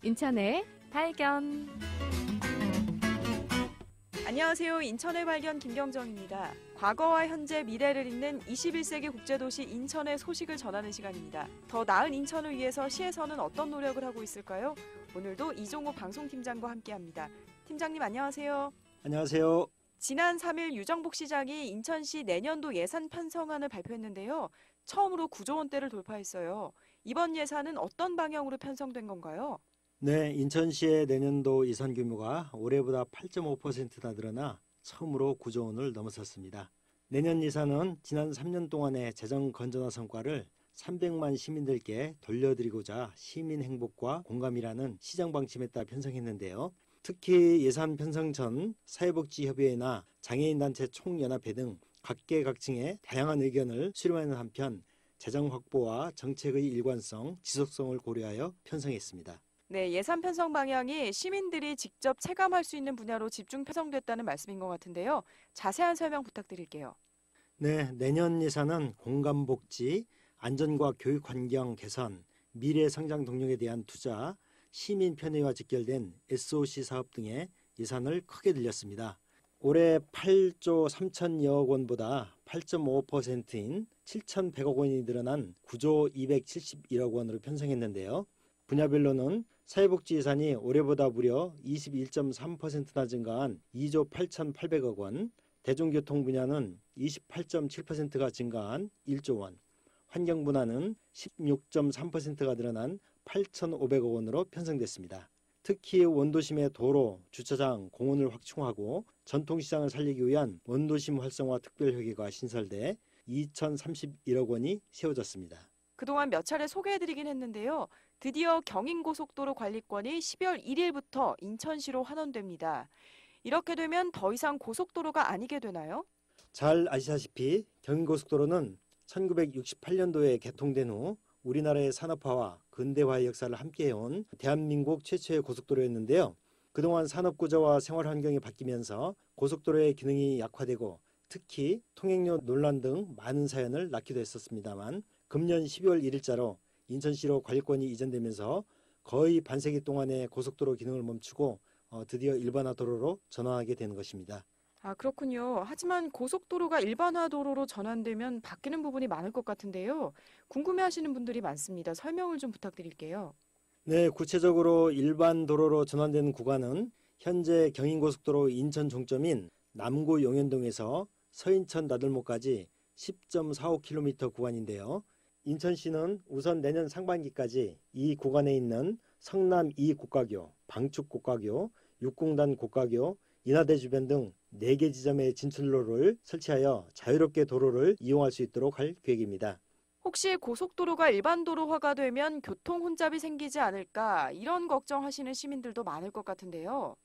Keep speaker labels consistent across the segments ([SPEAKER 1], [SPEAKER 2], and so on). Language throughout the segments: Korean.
[SPEAKER 1] 인천의 발견.
[SPEAKER 2] 안녕하세요. 인천의 발견 김경정입니다. 과거와 현재, 미래를 잇는 21세기 국제도시 인천의 소식을 전하는 시간입니다. 더 나은 인천을 위해서 시에서는 어떤 노력을 하고 있을까요? 오늘도 이종호 방송팀장과 함께합니다. 팀장님 안녕하세요.
[SPEAKER 3] 안녕하세요.
[SPEAKER 2] 지난 3일 유정복 시장이 인천시 내년도 예산 편성안을 발표했는데요. 처음으로 9조 원대를 돌파했어요. 이번 예산은 어떤 방향으로 편성된 건가요?
[SPEAKER 3] 네, 인천시의 내년도 예산 규모가 올해보다 8.5%나 늘어나 처음으로 9조 원을 넘어섰습니다. 내년 예산은 지난 3년 동안의 재정 건전화 성과를 300만 시민들께 돌려드리고자 시민 행복과 공감이라는 시정 방침에 따라 편성했는데요. 특히 예산 편성 전 사회복지협의회나 장애인단체 총연합회 등 각계각층의 다양한 의견을 수렴하는 한편 재정 확보와 정책의 일관성, 지속성을 고려하여 편성했습니다.
[SPEAKER 2] 네, 예산 편성 방향이 시민들이 직접 체감할 수 있는 분야로 집중 편성됐다는 말씀인 것 같은데요. 자세한 설명 부탁드릴게요.
[SPEAKER 3] 네, 내년 예산은 공감복지, 안전과 교육 환경 개선, 미래 성장 동력에 대한 투자, 시민 편의와 직결된 SOC 사업 등의 예산을 크게 늘렸습니다. 올해 8조 3천여억 원보다 8.5%인 7,100억 원이 늘어난 9조 271억 원으로 편성했는데요. 분야별로는 사회복지 예산이 올해보다 무려 21.3%나 증가한 2조 8,800억 원, 대중교통 분야는 28.7%가 증가한 1조 원, 환경분야는 16.3%가 늘어난 8,500억 원으로 편성됐습니다. 특히 원도심의 도로, 주차장, 공원을 확충하고 전통시장을 살리기 위한 원도심 활성화 특별회계가 신설돼 2,031억 원이 세워졌습니다.
[SPEAKER 2] 그동안 몇 차례 소개해드리긴 했는데요. 드디어 경인고속도로 관리권이 12월 1일부터 인천시로 환원됩니다. 이렇게 되면 더 이상 고속도로가 아니게 되나요?
[SPEAKER 3] 잘 아시다시피 경인고속도로는 1968년도에 개통된 후 우리나라의 산업화와 근대화의 역사를 함께해온 대한민국 최초의 고속도로였는데요. 그동안 산업구조와 생활환경이 바뀌면서 고속도로의 기능이 약화되고 특히 통행료 논란 등 많은 사연을 낳기도 했었습니다만 금년 12월 1일자로 인천시로 관리권이 이전되면서 거의 반세기 동안의 고속도로 기능을 멈추고 드디어 일반화 도로로 전환하게 되는 것입니다.
[SPEAKER 2] 아, 그렇군요. 하지만 고속도로가 일반화 도로로 전환되면 바뀌는 부분이 많을 것 같은데요. 궁금해하시는 분들이 많습니다. 설명을 좀 부탁드릴게요.
[SPEAKER 3] 네, 구체적으로 일반 도로로 전환되는 구간은 현재 경인고속도로 인천 종점인 남구 용현동에서 서인천 나들목까지 10.45km 구간인데요. 인천시는 우선 내년 상반기까지 이 구간에 있는 성남 2고가교, 방축 고가교, 육공단 고가교, 인하대 주변 등 4개 지점의 진출로를 설치하여 자유롭게 도로를 이용할 수 있도록 할 계획입니다.
[SPEAKER 2] 혹시 고속도로가 일반 도로화가 되면 교통 혼잡이 생기지 않을까 이런 걱정하시는 시민들도 많을 것 같은데요.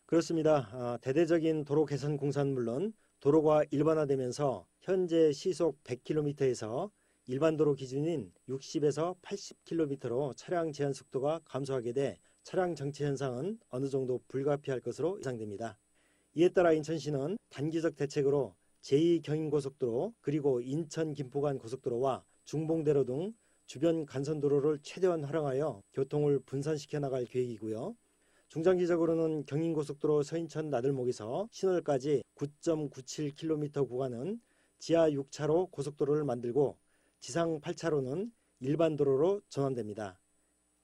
[SPEAKER 3] 그렇습니다. 대대적인 도로 개선 공사는 물론 도로가 일반화되면서 현재 시속 100km에서 일반 도로 기준인 60에서 80km로 차량 제한 속도가 감소하게 돼 차량 정체 현상은 어느 정도 불가피할 것으로 예상됩니다. 이에 따라 인천시는 단기적 대책으로 제2경인고속도로 그리고 인천 김포간 고속도로와 중봉대로 등 주변 간선도로를 최대한 활용하여 교통을 분산시켜 나갈 계획이고요. 중장기적으로는 경인고속도로 서인천 나들목에서 신월까지 9.97km 구간은 지하 6차로 고속도로를 만들고 지상 8차로는 일반 도로로 전환됩니다.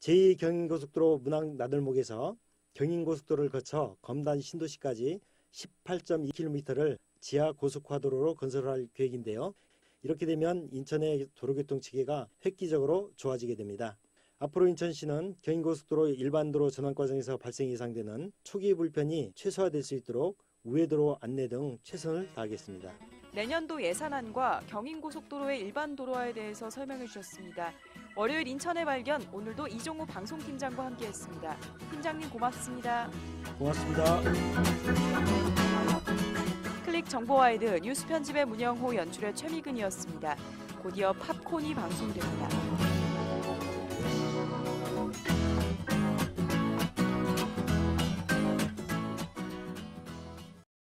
[SPEAKER 3] 제2경인고속도로 문학 나들목에서 경인고속도로를 거쳐 검단 신도시까지 18.2km를 지하 고속화도로로 건설할 계획인데요. 이렇게 되면 인천의 도로교통 체계가 획기적으로 좋아지게 됩니다. 앞으로 인천시는 경인고속도로 일반도로 전환 과정에서 발생 예상되는 초기 불편이 최소화될 수 있도록 우회도로 안내 등 최선을 다하겠습니다.
[SPEAKER 2] 내년도 예산안과 경인고속도로의 일반 도로화에 대해서 설명해 주셨습니다. 월요일 인천의 발견, 오늘도 이종호 방송팀장과 함께했습니다. 팀장님 고맙습니다.
[SPEAKER 3] 고맙습니다.
[SPEAKER 2] 클릭 정보와이드 뉴스 편집의 문영호, 연출의 최미근이었습니다. 곧이어 팝콘이 방송됩니다.